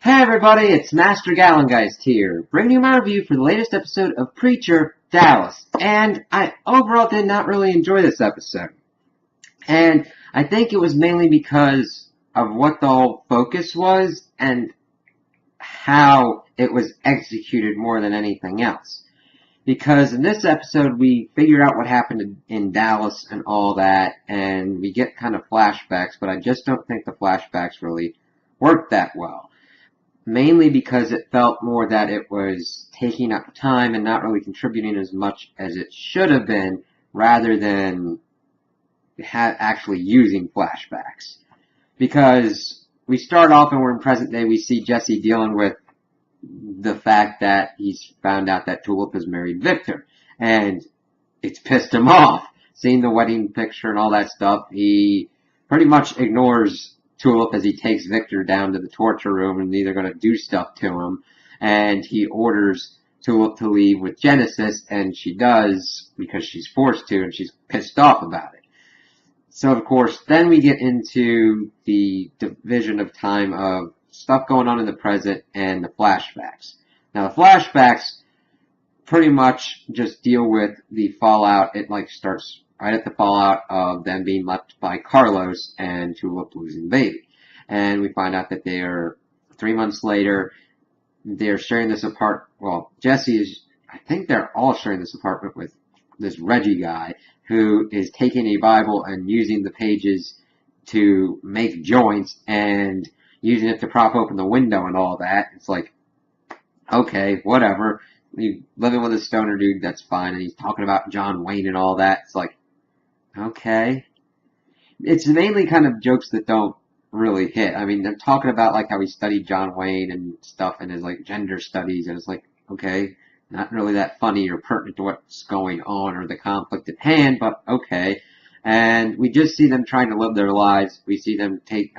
Hey everybody, it's Master Gallengeist here, bringing you my review for the latest episode of Preacher Dallas. And I overall did not really enjoy this episode. And I think it was mainly because of what the whole focus was and how it was executed more than anything else. Because in this episode we figured out what happened in Dallas and all that, and we get kind of flashbacks, but I just don't think the flashbacks really worked that well. Mainly because it felt more that it was taking up time and not really contributing as much as it should have been, rather than actually using flashbacks. Because we start off and we're in present day, we see Jesse dealing with the fact that he's found out that Tulip has married Victor, and it's pissed him off. Seeing the wedding picture and all that stuff, he pretty much ignores Tulip as he takes Victor down to the torture room and they're going to do stuff to him, and he orders Tulip to leave with Genesis, and she does because she's forced to, and she's pissed off about it. So of course, then we get into the division of time of stuff going on in the present and the flashbacks. Now the flashbacks pretty much just deal with the fallout. It starts right at the fallout of them being left by Carlos and Tulip losing the baby. And we find out that they are 3 months later, they're sharing this apartment. Well, I think they're all sharing this apartment with this Reggie guy who is taking a Bible and using the pages to make joints and using it to prop open the window and all that. It's like, okay, whatever. You're living with a stoner dude, that's fine. And he's talking about John Wayne and all that. It's like, okay. It's mainly kind of jokes that don't really hit. I mean, they're talking about how he studied John Wayne and stuff in his gender studies, and it's like, okay, not really that funny or pertinent to what's going on or the conflict at hand, but okay. And we just see them trying to live their lives. We see them take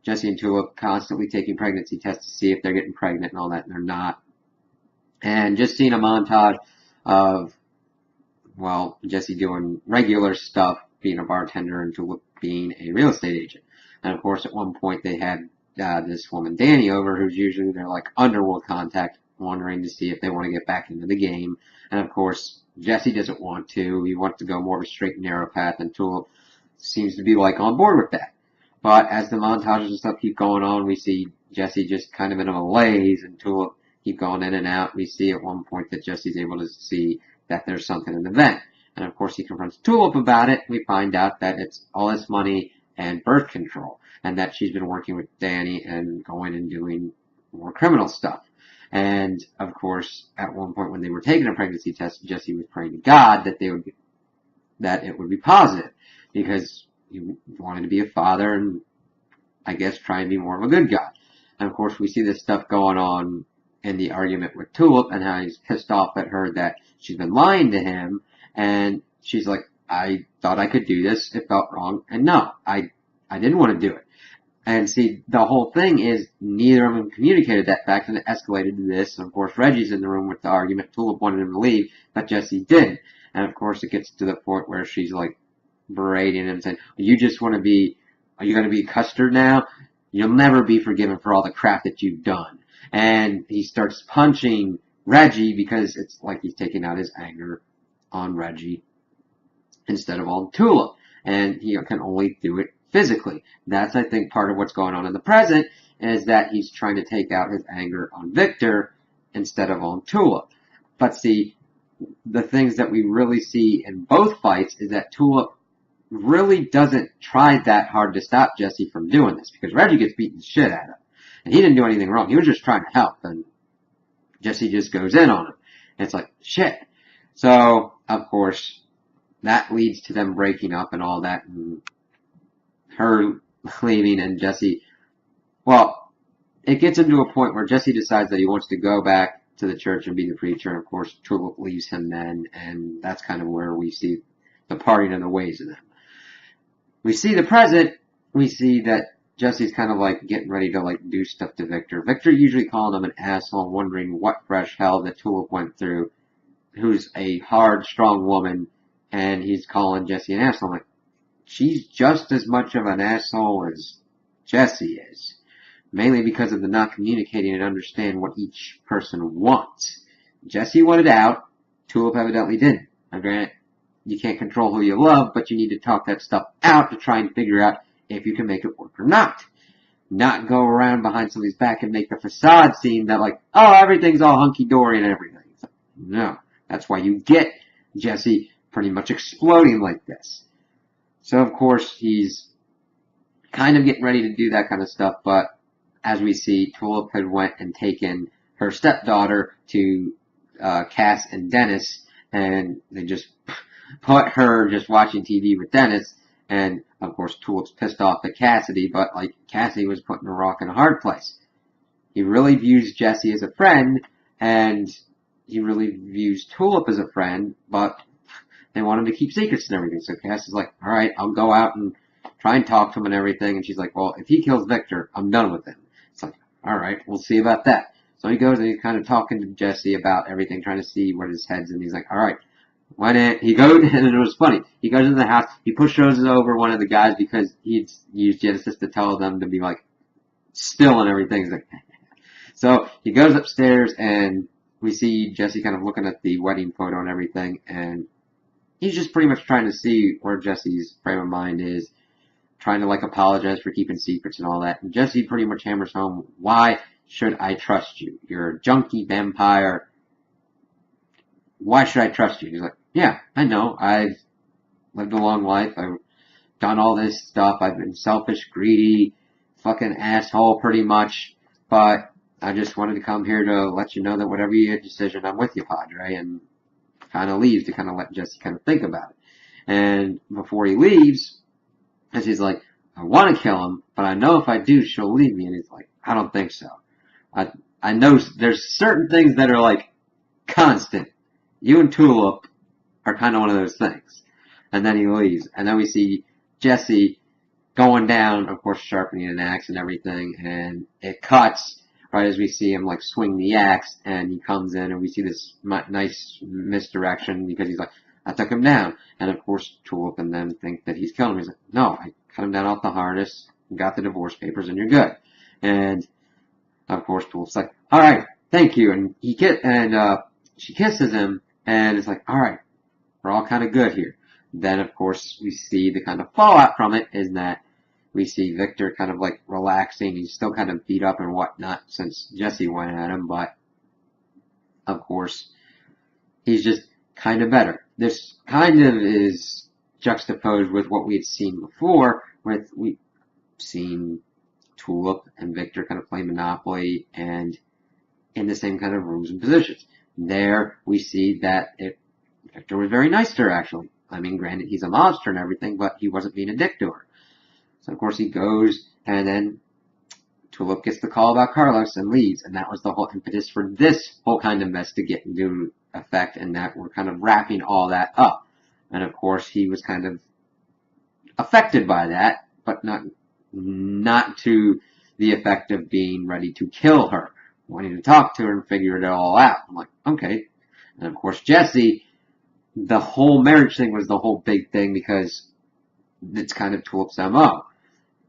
Jesse and Tulip constantly taking pregnancy tests to see if they're getting pregnant and all that, and they're not. And just seeing a montage of, Jesse doing regular stuff, being a bartender, and Tulip being a real estate agent. And of course, at one point they had this woman, Danny, over, who's usually their underworld contact, wondering to see if they want to get back into the game. And of course, Jesse doesn't want to. He wants to go more of a straight and narrow path, and Tulip seems to be on board with that. But as the montages and stuff keep going on, we see Jesse just kind of in a malaise, and Tulip keep going in and out. We see at one point that Jesse's able to see that there's something in the vent. And of course he confronts Tulip about it. We find out that it's all this money and birth control, and that she's been working with Danny and going and doing more criminal stuff. And of course, at one point when they were taking a pregnancy test, Jesse was praying to God that it would be positive, because he wanted to be a father and I guess try and be more of a good guy. And of course we see this stuff going on in the argument with Tulip, and how he's pissed off at her that she's been lying to him, and she's like, I thought I could do this, it felt wrong, and no, I didn't want to do it. And see, the whole thing is neither of them communicated that fact, and it escalated to this. And of course Reggie's in the room with the argument. Tulip wanted him to leave, but Jesse didn't. And of course it gets to the point where she's berating him, saying, are you going to be Custer now? You'll never be forgiven for all the crap that you've done. And he starts punching Reggie because it's like he's taking out his anger on Reggie instead of on Tulip. And he can only do it physically. That's, I think, part of what's going on in the present, is that he's trying to take out his anger on Victor instead of on Tulip. But see, the things that we really see in both fights is that Tulip really doesn't try that hard to stop Jesse from doing this, because Reggie gets beaten the shit out of him. And he didn't do anything wrong. He was just trying to help, and Jesse just goes in on him. And it's like, shit. So, of course, that leads to them breaking up and all that, and her leaving, and Jesse, it gets into a point where Jesse decides that he wants to go back to the church and be the preacher, and of course Tulip leaves him then, and that's kind of where we see the parting of the ways of them. We see the present, we see that Jesse's kind of getting ready to do stuff to Victor. Victor usually calling him an asshole, wondering what fresh hell that Tulip went through, who's a hard, strong woman, and he's calling Jesse an asshole. She's just as much of an asshole as Jesse is. mainly because of the not communicating and understand what each person wants. Jesse wanted out, Tulip evidently didn't. Now granted, you can't control who you love, but you need to talk that stuff out to try and figure out if you can make it work or not. Not go around behind somebody's back and make a facade seem that like, oh, everything's all hunky-dory and everything. No. That's why you get Jesse pretty much exploding like this. So, of course, he's kind of getting ready to do that kind of stuff, but as we see, Tulip had went and taken her stepdaughter to Cass and Dennis, and they just put her just watching TV with Dennis, and of course Tulip's pissed off at Cassidy, but like Cassidy was putting a rock in a hard place. He really views Jesse as a friend, and he really views Tulip as a friend, but they want him to keep secrets and everything. So Cass is like, alright, I'll go out and try and talk to him and everything, and she's like, well, if he kills Victor, I'm done with him. It's like, alright, we'll see about that. So he goes and he's kind of talking to Jesse about everything, trying to see where his head's, and he's like, alright, he goes, and it was funny, he goes into the house, he pushes over one of the guys because he'd used Genesis to tell them to be like, still and everything. He's like, so he goes upstairs, and we see Jesse kind of looking at the wedding photo and everything, and he's just pretty much trying to see where Jesse's frame of mind is, trying to like apologize for keeping secrets and all that. And Jesse pretty much hammers home, why should I trust you? You're a junkie vampire. Why should I trust you? He's like, yeah, I know. I've lived a long life. I've done all this stuff. I've been selfish, greedy, fucking asshole pretty much. But I just wanted to come here to let you know that whatever your decision, I'm with you, Padre. And kind of leaves to kind of let Jesse kind of think about it. And before he leaves, Jesse's like, I want to kill him, but I know if I do, she'll leave me. And he's like, I don't think so. I know there's certain things that are like constant. You and Tulip are kind of one of those things. And then he leaves. And then we see Jesse going down, of course, sharpening an axe and everything. And it cuts right as we see him like swing the axe. And he comes in and we see this nice misdirection because he's like, I took him down. And of course, Tulip and them think that he's killed him. He's like, no, I cut him down off the harness, got the divorce papers, and you're good. And of course, Tulip's like, all right, thank you. And she kisses him, and it's like, all right, we're all kind of good here. Then, of course, we see the kind of fallout from it is that we see Victor kind of like relaxing. He's still kind of beat up and whatnot since Jesse went at him, but of course, he's just kind of better. This kind of is juxtaposed with what we had seen before, we've seen Tulip and Victor kind of play Monopoly and in the same kind of rooms and positions. There we see that Victor was very nice to her, actually. I mean, granted, he's a monster and everything, but he wasn't being a dick to her. So, of course, he goes, and then Tulip gets the call about Carlos and leaves, and that was the whole impetus for this whole kind of mess to get into effect, and that we're kind of wrapping all that up. And, of course, he was kind of affected by that, but not to the effect of being ready to kill her, wanting to talk to her and figure it all out. I'm like, okay. And of course, Jesse, the whole marriage thing was the whole big thing because it's kind of Tulip's MO.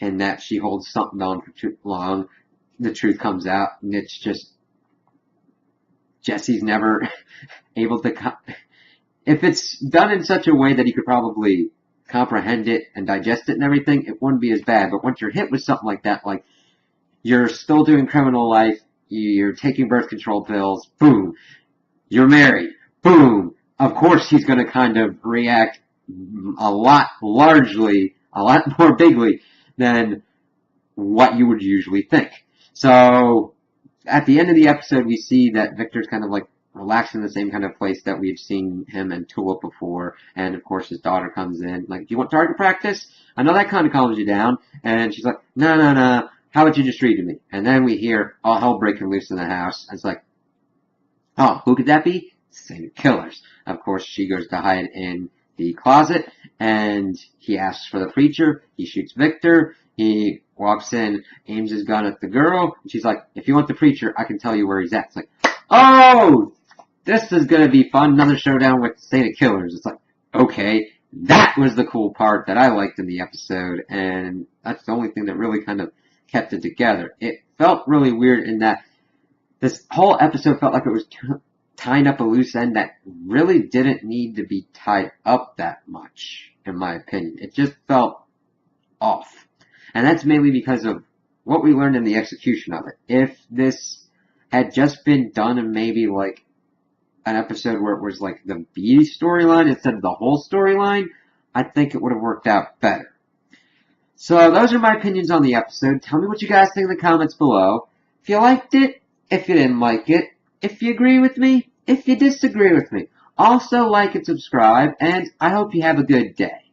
And that she holds something on for too long, the truth comes out, and it's just, Jesse's never able to, if it's done in such a way that he could probably comprehend it and digest it and everything, it wouldn't be as bad. But once you're hit with something like that, like you're still doing criminal life, you're taking birth control pills, boom, you're married, boom, of course he's going to kind of react a lot more bigly than what you would usually think. So at the end of the episode, we see that Victor's kind of like relaxed in the same kind of place that we've seen him and Tulip before. And of course, his daughter comes in, like, do you want target practice? I know that kind of calms you down. And she's like, no. How about you just read to me? And then we hear all hell breaking loose in the house. And it's like, oh, who could that be? Saint Killers. Of course, she goes to hide in the closet, and he asks for the preacher. He shoots Victor. He walks in, aims his gun at the girl, and she's like, if you want the preacher, I can tell you where he's at. It's like, oh, this is going to be fun. Another showdown with Saint Killers. It's like, okay, that was the cool part that I liked in the episode, and that's the only thing that really kind of kept it together. It felt really weird in that this whole episode felt like it was tying up a loose end that really didn't need to be tied up that much, in my opinion. It just felt off. And that's mainly because of what we learned in the execution of it. If this had just been done in maybe like an episode where it was like the B storyline instead of the whole storyline, I think it would have worked out better. So those are my opinions on the episode. Tell me what you guys think in the comments below. If you liked it, if you didn't like it, if you agree with me, if you disagree with me. Also like and subscribe, and I hope you have a good day.